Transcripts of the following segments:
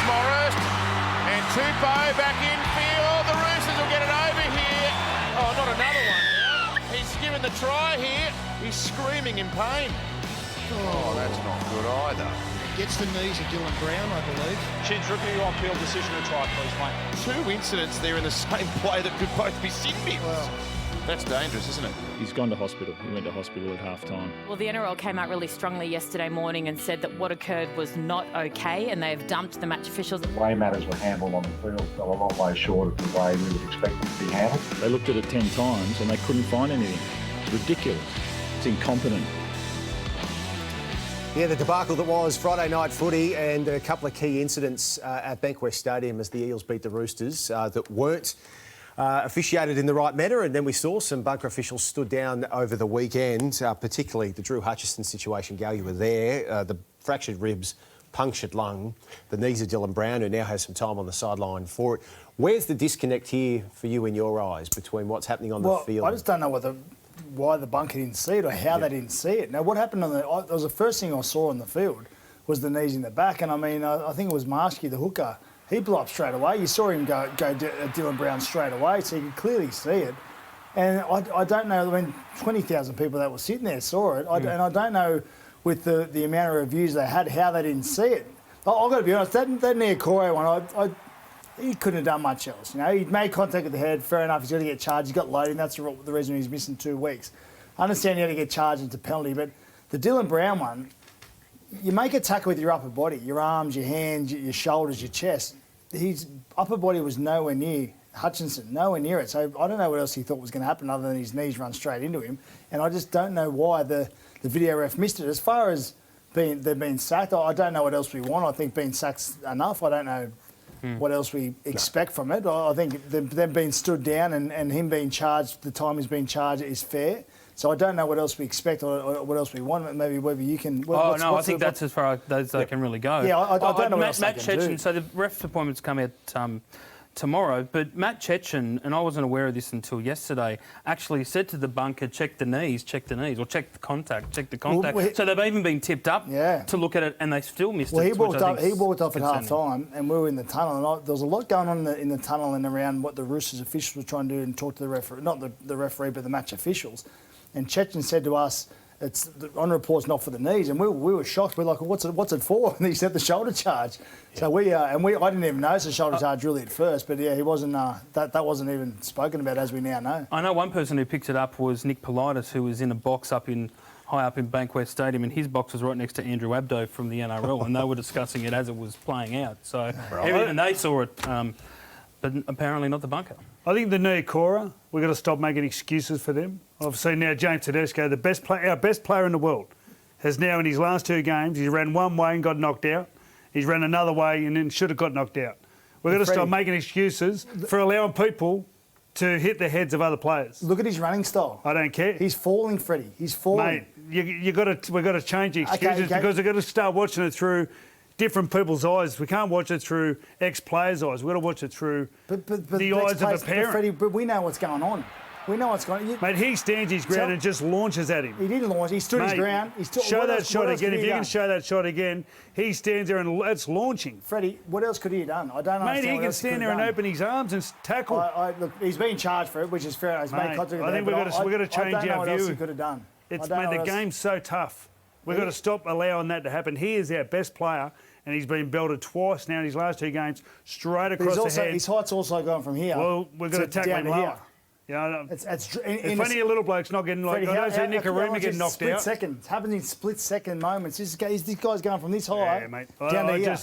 Morris. And Tupou back in field. The Roosters will get it over here. Oh, not another one. He's given the try here. He's screaming in pain. Oh, that's not good either. Gets the knees of Dylan Brown, I believe. Chidge, review on field decision to try, please, mate. 2 incidents there in the same play that could both be sin bins. Well, that's dangerous, isn't it? He's gone to hospital. He went to hospital at half-time. Well, the NRL came out really strongly yesterday morning and said that what occurred was not okay, and they've dumped the match officials. The way matters were handled on the field fell a long way short of the way we would expect them to be handled. They looked at it 10 times and they couldn't find anything. It's ridiculous. It's incompetent. Yeah, the debacle that was Friday night footy and a couple of key incidents at Bankwest Stadium as the Eels beat the Roosters that weren't officiated in the right manner, and then we saw some bunker officials stood down over the weekend, particularly the Drew Hutchison situation. Gal, you were there. The fractured ribs, punctured lung, the knees of Dylan Brown, who now has some time on the sideline for it. Where's the disconnect here for you in your eyes between what's happening on the field? I just don't know why the bunker didn't see it or how they didn't see it. Now, what happened that was the first thing I saw on the field was the knees in the back, and I mean, I think it was Marshke, the hooker. He blew up straight away. You saw him go Dylan Brown straight away, so you could clearly see it. And I don't know, when 20,000 people that were sitting there saw it, and I don't know with the amount of reviews they had, how they didn't see it. I've got to be honest, that Niokore one, he couldn't have done much else. You know, he made contact with the head, fair enough, he's got to get charged, he's got loading, that's the reason he's missing 2 weeks. I understand he had to get charged into penalty, but the Dylan Brown one, you make a tackle with your upper body, your arms, your hands, your shoulders, your chest. His upper body was nowhere near Hutchinson, nowhere near it. So I don't know what else he thought was going to happen other than his knees run straight into him. And I just don't know why the video ref missed it. As far as they've been sacked, I don't know what else we want. I think being sacked's enough. I don't know what else we expect from it. I think them being stood down and him being charged, the time he's been charged is fair. So I don't know what else we expect or what else we want. Maybe whether you can... I think that's as far as they can really go. Yeah, I don't know what else they can do. So the ref appointments come out tomorrow, but Matt Chechen, and I wasn't aware of this until yesterday, actually said to the bunker, check the knees, or check the contact. So they've even been tipped up to look at it, and they still missed it. He walked off at half-time, and we were in the tunnel, and there was a lot going on in the tunnel and around what the Roosters officials were trying to do and talk to the referee, not the referee, but the match officials. And Chechen said to us, on report's not for the knees, and we were shocked. We're like, what's it for? And he said the shoulder charge. Yeah. So I didn't even notice the shoulder charge really at first, but yeah, he wasn't. That wasn't even spoken about, as we now know. I know one person who picked it up was Nick Politis, who was in a box high up in Bankwest Stadium, and his box was right next to Andrew Abdo from the NRL, and they were discussing it as it was playing out. So even they saw it, but apparently not the bunker. I think the Niokore, we've got to stop making excuses for them. I've seen now James Tedesco, our best player in the world, has now in his last 2 games, he's ran one way and got knocked out. He's ran another way and then should have got knocked out. We've got to stop making excuses for allowing people to hit the heads of other players. Look at his running style. I don't care. He's falling, Freddie. He's falling. Mate, we've got to change the excuses because we've got to start watching it through different people's eyes. We can't watch it through ex-players' eyes. We've got to watch it through the eyes of a parent. Freddie, but we know what's going on. We know what's going on. Mate, he stands his ground and just launches at him. He didn't launch. He stood his ground. Show that shot again. If you can show that shot again, he stands there and it's launching. Freddie, what else could he have done? I don't know. Mate, he can stand there and open his arms and tackle. Look, he's been charged for it, which is fair. He's made contact with I think we've got to change our view. I don't know what else he could have done. The game's so tough. We've got to stop allowing that to happen. He is our best player, and he's been belted twice now in his last 2 games, straight across the head. His height's also gone from here. Well, we've got to tackle him lower. You know, if any little bloke's not getting like, I don't see Nikorima getting knocked out. It happens in split-second moments. This guy's going from this high mate. down to here.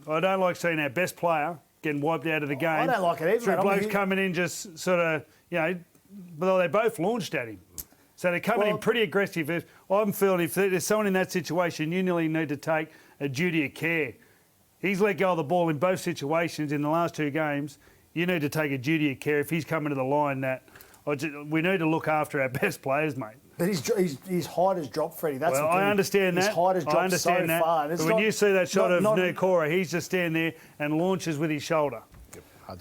I don't like seeing our best player getting wiped out of the game. I don't like it either. Through blokes coming in just sort of, but they both launched at him. So they're coming in pretty aggressive. I'm feeling if there's someone in that situation, you nearly need to take a duty of care. He's let go of the ball in both situations in the last 2 games. You need to take a duty of care if he's coming to the line. We need to look after our best players, mate. But his height has dropped, Freddie. That's well, I understand that. His height has dropped so far. But when you see that shot of Niokore, he's just standing there and launches with his shoulder.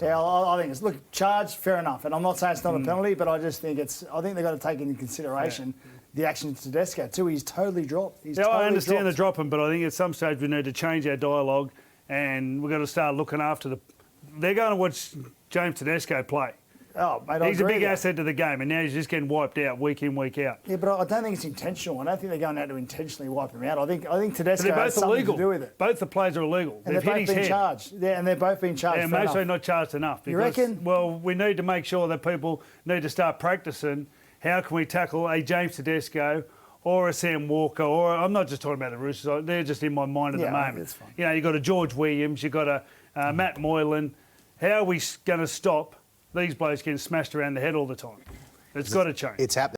Yeah, I think it's charged, fair enough. And I'm not saying it's not a penalty, but I just think I think they've got to take into consideration the action of Tedesco too. He's totally dropped. I understand the dropping, but I think at some stage we need to change our dialogue and we've got to start looking after the. They're going to watch James Tedesco play. Oh, mate, he's a big asset to the game, and now he's just getting wiped out week in, week out. Yeah, but I don't think it's intentional. I don't think they're going out to intentionally wipe him out. I think Tedesco they're both has something illegal. to do with it. Both the players are illegal. And They've they're hit both his been head. charged. Yeah, and they're both being charged. Yeah, for mostly enough. not charged enough. Because, You reckon? Well, we need to make sure that people need to start practicing. How can we tackle a James Tedesco or a Sam Walker? Or I'm not just talking about the Roosters. They're just in my mind at the moment. That's fine. You know, you've got a George Williams, you've got a Matt Moylan. How are we going to stop these blokes getting smashed around the head all the time? It's got to change. It's happening.